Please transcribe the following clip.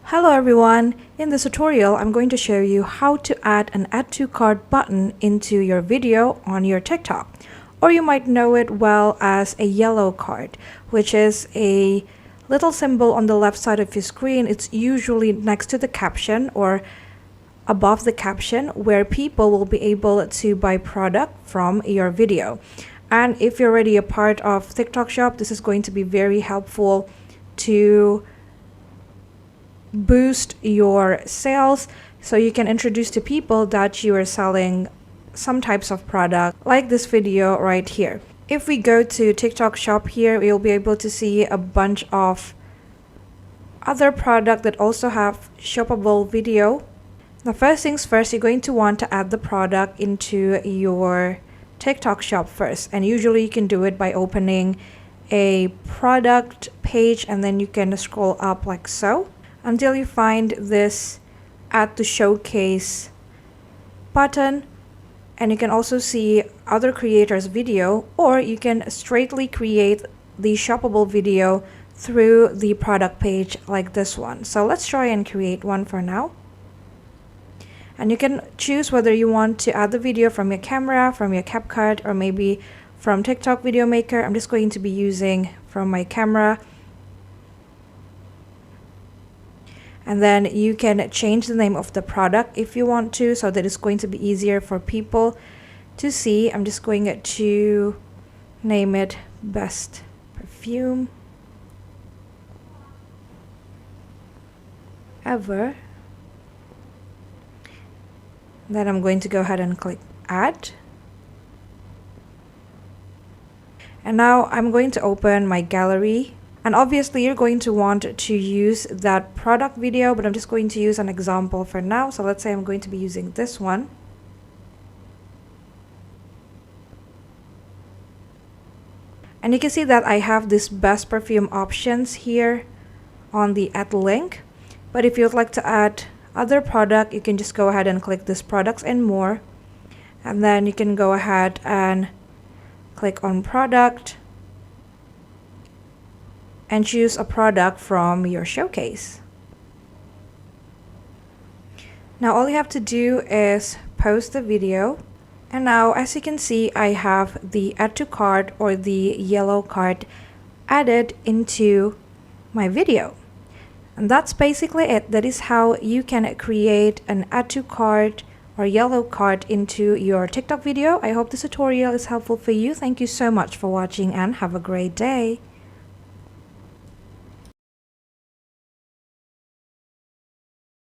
Hello everyone! In this tutorial, I'm going to show you how to add an add to cart button into your video on your TikTok. Or you might know it well as a yellow card, which is a little symbol on the left side of your screen. It's usually next to the caption or above the caption where people will be able to buy product from your video. And if you're already a part of TikTok Shop, this is going to be very helpful to boost your sales, so you can introduce to people that you are selling some types of product like this video right here. If we go to TikTok Shop here, you'll be able to see a bunch of other product that also have shoppable video. Now first things first, you're going to want to add the product into your TikTok Shop first, and usually you can do it by opening a product page and then you can scroll up like so until you find this add to showcase button, and you can also see other creators video, or you can straightly create the shoppable video through the product page like this one. So let's try and create one for now. And you can choose whether you want to add the video from your camera, from your CapCut, or maybe from TikTok Video Maker. I'm just going to be using from my camera. And then you can change the name of the product if you want to, so that it's going to be easier for people to see. I'm just going to name it Best Perfume Ever. Then I'm going to go ahead and click Add. And now I'm going to open my gallery. And obviously you're going to want to use that product video, but I'm just going to use an example for now. So let's say I'm going to be using this one. And you can see that I have this best perfume options here on the add link. But if you'd like to add other product, you can just go ahead and click this products and more. And then you can go ahead and click on product and choose a product from your showcase. Now all you have to do is post the video. And now as you can see, I have the add to cart or the yellow cart added into my video. And that's basically it. That is how you can create an add to cart or yellow cart into your TikTok video. I hope this tutorial is helpful for you. Thank you so much for watching and have a great day.